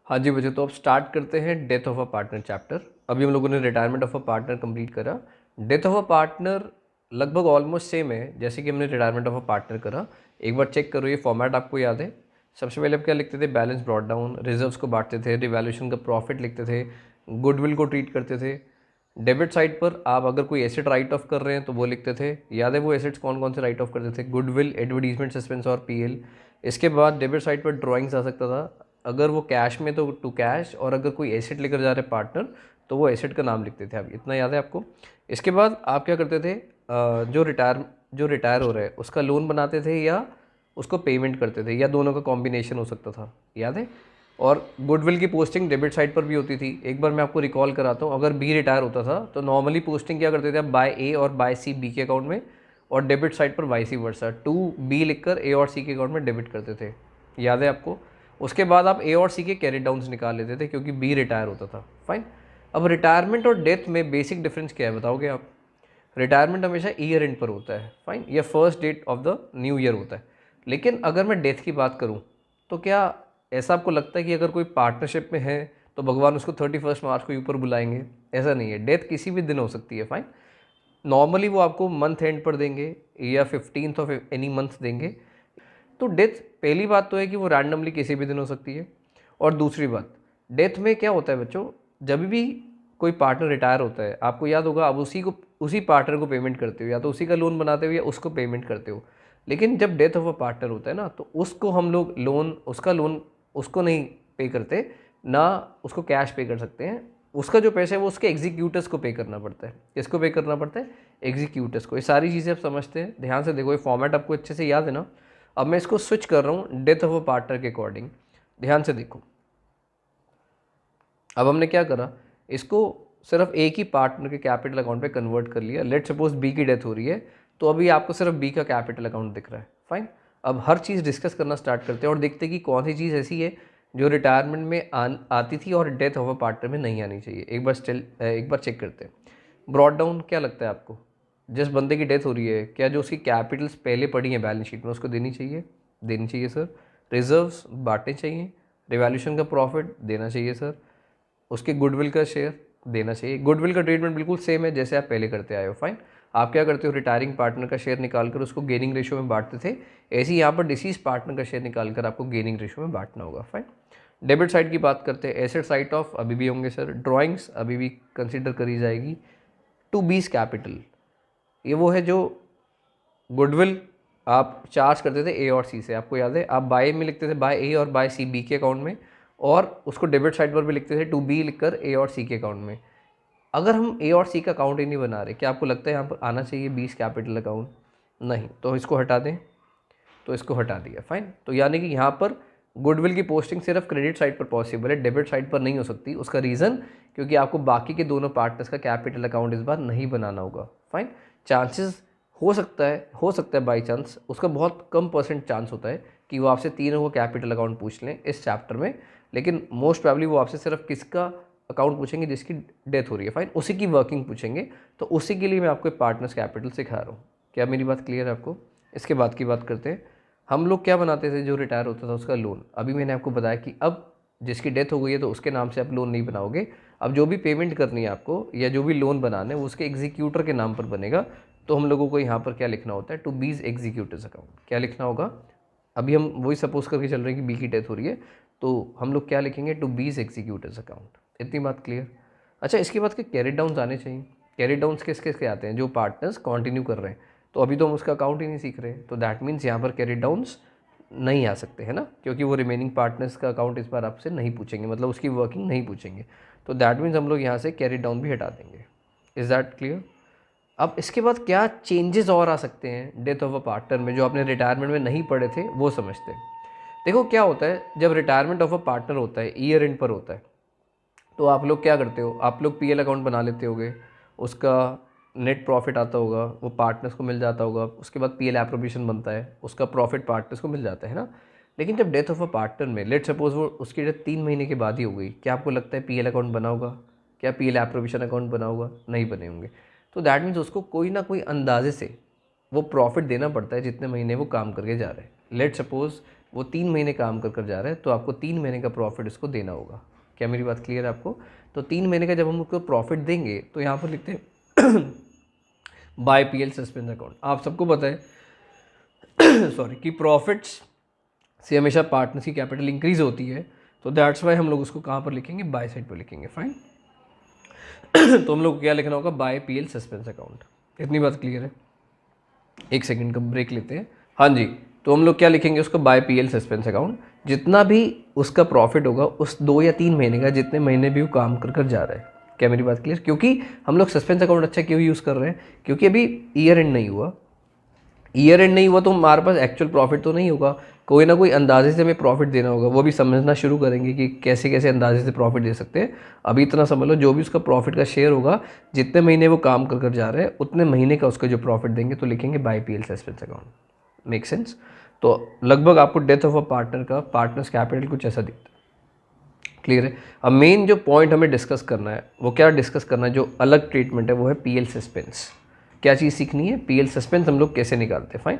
हाँ जी बच्चों, तो अब स्टार्ट करते हैं death of a partner chapter. अभी हम लोगों ने retirement of a partner complete करा। डेथ ऑफ अ पार्टनर लगभग ऑलमोस्ट सेम है जैसे कि हमने रिटायरमेंट ऑफ अ पार्टनर करा। एक बार चेक करो, ये फॉर्मेट आपको याद है। सबसे पहले आप क्या लिखते थे? बैलेंस ब्रॉट डाउन, रिजर्व्स को बांटते थे, रिवैल्यूएशन का प्रॉफिट लिखते थे, गुडविल को ट्रीट करते थे। डेबिट साइड पर आप अगर कोई एसेट राइट ऑफ कर रहे हैं तो वो लिखते थे। याद है वो एसेट्स कौन कौन से राइट ऑफ करते थे? गुडविल, एडवर्टीजमेंट, सस्पेंस और पीएल। इसके बाद डेबिट साइड पर ड्राइंग्स आ सकता था। अगर वो कैश में तो टू कैश, और अगर कोई एसेट लेकर जा रहे पार्टनर तो वो एसेट का नाम लिखते थे। आप इतना याद है आपको? इसके बाद आप क्या करते थे? जो रिटायर हो रहा है उसका लोन बनाते थे या उसको पेमेंट करते थे, या दोनों का कॉम्बिनेशन हो सकता था। याद है? और गुडविल की पोस्टिंग डेबिट साइड पर भी होती थी। एक बार मैं आपको रिकॉल कराता हूँ, अगर बी रिटायर होता था तो नॉर्मली पोस्टिंग क्या करते थे आप? बाय ए और बाय सी बी के अकाउंट में, और डेबिट साइड पर वाइसी वर्सा टू बी लिखकर ए और सी के अकाउंट में डेबिट करते थे। याद है आपको? उसके बाद आप ए और सी के कैरी डाउन्स निकाल लेते थे क्योंकि बी रिटायर होता था। फाइन। अब रिटायरमेंट और डेथ में बेसिक डिफरेंस क्या है बताओगे आप? रिटायरमेंट हमेशा ईयर एंड पर होता है, फाइन, या first date of the new year होता है। लेकिन अगर मैं डेथ की बात करूं तो क्या ऐसा आपको लगता है कि अगर कोई पार्टनरशिप में है तो भगवान उसको 31 मार्च को ऊपर बुलाएंगे? ऐसा नहीं है। डेथ किसी भी दिन हो सकती है। फाइन। नॉर्मली वो आपको मंथ एंड पर देंगे या 15th ऑफ एनी मंथ देंगे। तो डेथ, पहली बात तो है कि वो रैंडमली किसी भी दिन हो सकती है। और दूसरी बात, डेथ में क्या होता है बच्चों, जब भी कोई पार्टनर रिटायर होता है, आपको याद होगा, आप उसी पार्टनर को पेमेंट करते हो, या तो उसी का लोन बनाते हो या उसको पेमेंट करते हो। लेकिन जब डेथ ऑफ अ पार्टनर होता है ना, तो उसको हम लोग लोन उसको नहीं पे करते ना, उसको कैश पे कर सकते हैं। उसका जो पैसा है वो उसके एग्जीक्यूटर्स को पे करना पड़ता है। किसको पे करना पड़ता है? एग्जीक्यूटर्स को। ये सारी चीज़ें आप समझते हैं, ध्यान से देखो, ये फॉर्मेट आपको अच्छे से याद है ना। अब मैं इसको स्विच कर रहा हूँ डेथ ऑफ अ पार्टनर के अकॉर्डिंग। ध्यान से देखो, अब हमने क्या करा, इसको सिर्फ एक ही पार्टनर के कैपिटल अकाउंट पे कन्वर्ट कर लिया। लेट सपोज बी की डेथ हो रही है, तो अभी आपको सिर्फ बी का कैपिटल अकाउंट दिख रहा है। फाइन। अब हर चीज़ डिस्कस करना स्टार्ट करते हैं और देखते हैं कि कौन सी चीज़ ऐसी है जो रिटायरमेंट में आती थी और डेथ ऑफ अ पार्टनर में नहीं आनी चाहिए। एक बार चेक करते हैं। ब्रॉड डाउन क्या लगता है आपको? जिस बंदे की डेथ हो रही है, क्या जो उसकी कैपिटल्स पहले पड़ी हैं बैलेंस शीट में उसको देनी चाहिए? देनी चाहिए सर। रिजर्व्स बांटने चाहिए। रिवैल्यूएशन का प्रॉफिट देना चाहिए सर। उसके गुडविल का शेयर देना चाहिए। गुडविल का ट्रीटमेंट बिल्कुल सेम है जैसे आप पहले करते आए हो। फाइन। आप क्या करते हो? रिटायरिंग पार्टनर का शेयर निकालकर उसको गेनिंग रेशियो में बांटते थे। ऐसे ही यहाँ पर डिसीज पार्टनर का शेयर निकालकर आपको गेनिंग रेशियो में बांटना होगा। फाइन। डेबिट साइड की बात करते हैं। एसेट साइट ऑफ अभी भी होंगे सर। ड्राइंग्स अभी भी कंसिडर करी जाएगी। टू बीस कैपिटल, ये वो है जो गुडविल आप चार्ज करते थे ए और सी से। आपको याद है, आप बाय में लिखते थे बाय ए और बाय सी बी के अकाउंट में, और उसको डेबिट साइड पर भी लिखते थे टू बी लिखकर ए और सी के अकाउंट में। अगर हम ए और सी का अकाउंट ही नहीं बना रहे, क्या आपको लगता है यहाँ पर आना चाहिए 20 कैपिटल अकाउंट? नहीं, तो इसको हटा दें। तो इसको हटा दिया। फाइन। तो यानी कि यहाँ पर गुडविल की पोस्टिंग सिर्फ क्रेडिट साइड पर पॉसिबल है, डेबिट साइड पर नहीं हो सकती। उसका रीज़न, क्योंकि आपको बाकी के दोनों पार्टनर्स का कैपिटल अकाउंट इस बार नहीं बनाना होगा। फाइन। चांसेस हो सकता है बाई चांस, उसका बहुत कम परसेंट चांस होता है कि वो आपसे तीनों को कैपिटल अकाउंट पूछ लें इस चैप्टर में। लेकिन मोस्ट प्रॉब्ली वो आपसे सिर्फ किसका अकाउंट पूछेंगे? जिसकी डेथ हो रही है। फाइन। उसी की वर्किंग पूछेंगे। तो उसी के लिए मैं आपको पार्टनर्स कैपिटल सिखा रहा हूँ। क्या मेरी बात क्लियर है आपको? इसके बाद की बात करते हैं। हम लोग क्या बनाते थे जो रिटायर होता था उसका लोन? अभी मैंने आपको बताया कि अब जिसकी डेथ हो गई है तो उसके नाम से आप लोन नहीं बनाओगे। अब जो भी पेमेंट करनी है आपको या जो भी लोन बनाना है वो उसके एग्जीक्यूटर के नाम पर बनेगा। तो हम लोगों को यहाँ पर क्या लिखना होता है? टू बीज एग्जीक्यूटर्स अकाउंट। क्या लिखना होगा? अभी हम वही सपोज करके चल रहे हैं कि बी की डेथ हो रही है, तो हम लोग क्या लिखेंगे? टू बीज एग्जीक्यूटर्स अकाउंट। इतनी बात क्लियर? अच्छा, इसके बाद के कैरी डाउन्स आने चाहिए। कैरी डाउन्स किस किस के आते हैं? जो पार्टनर्स कंटिन्यू कर रहे हैं। तो अभी तो हम उसका अकाउंट ही नहीं सीख रहे, तो दैट मीन्स यहाँ पर कैरी डाउन्स नहीं आ सकते, है ना, क्योंकि वो रिमेनिंग पार्टनर्स का अकाउंट इस बार आपसे नहीं पूछेंगे, मतलब उसकी वर्किंग नहीं पूछेंगे। तो दैट मीन्स हम लोग यहाँ से कैरी डाउन भी हटा देंगे। Is that clear? अब इसके बाद क्या चेंजेस और आ सकते हैं डेथ ऑफ अ पार्टनर में जो आपने रिटायरमेंट में नहीं पढ़े थे, वो समझते हैं। देखो क्या होता है, जब रिटायरमेंट ऑफ अ पार्टनर होता है, ईयर एंड पर होता है, तो आप लोग क्या करते हो? आप लोग पीएल अकाउंट बना लेते होगे। उसका नेट प्रॉफिट आता होगा, वो पार्टनर्स को मिल जाता होगा। उसके बाद पीएल एप्रोप्रिएशन बनता है, उसका प्रॉफिट पार्टनर्स को मिल जाता है ना। लेकिन जब डेथ ऑफ अ पार्टनर में, लेट सपोज वो उसकी डेथ 3 महीने के बाद ही हो गई, क्या आपको लगता है पीएल अकाउंट बना होगा? क्या पीएल एप्रोप्रिएशन अकाउंट बना होगा? नहीं बने होंगे। तो दैट मीन्स उसको कोई ना कोई अंदाजे से वो प्रॉफिट देना पड़ता है जितने महीने वो काम करके जा रहे हैं। लेट सपोज वो 3 महीने काम कर कर जा रहा है, तो आपको 3 महीने का प्रॉफिट इसको देना होगा। क्या मेरी बात क्लियर है आपको? तो 3 महीने का जब हम उसको प्रॉफिट देंगे तो यहाँ पर लिखते हैं बाय पीएल सस्पेंस अकाउंट। आप सबको पता है सॉरी कि प्रॉफिट्स से हमेशा पार्टनर्स की कैपिटल इंक्रीज होती है, तो दैट्स वाई हम लोग उसको कहाँ पर लिखेंगे, बाय साइड पर लिखेंगे। फाइन तो हम लोग को क्या लिखना होगा, बाय पीएल सस्पेंस अकाउंट। इतनी बात क्लियर है? एक सेकंड का ब्रेक लेते हैं। हाँ जी, तो हम लोग क्या लिखेंगे उसको, बाय पीएल सस्पेंस अकाउंट। जितना भी उसका प्रॉफिट होगा उस 2 या 3 महीने का, जितने महीने भी वो काम कर कर जा रहा है। क्या मेरी बात क्लियर? क्योंकि हम लोग सस्पेंस अकाउंट अच्छा क्यों यूज़ कर रहे हैं, क्योंकि अभी ईयर एंड नहीं हुआ। ईयर एंड नहीं हुआ तो हमारे पास एक्चुअल प्रॉफिट तो नहीं होगा, कोई ना कोई अंदाजे से हमें प्रॉफिट देना होगा। वो भी समझना शुरू करेंगे कि कैसे कैसे अंदाजे से प्रॉफिट दे सकते हैं। अभी इतना समझ लो, जो भी उसका प्रॉफिट का शेयर होगा, जितने महीने वो काम कर कर जा रहे हैं उतने महीने का उसका जो प्रॉफिट देंगे, तो लिखेंगे by PL suspense account. Make sense? तो लगभग आपको डेथ ऑफ अ पार्टनर का पार्टनर्स कैपिटल कुछ ऐसा दिखता है। क्लियर है? अब मेन जो पॉइंट हमें डिस्कस करना है वो क्या डिस्कस करना है, जो अलग ट्रीटमेंट है वो है पीएल सस्पेंस। क्या चीज़ सीखनी है, पीएल सस्पेंस हम लोग कैसे निकालते हैं। फाइन,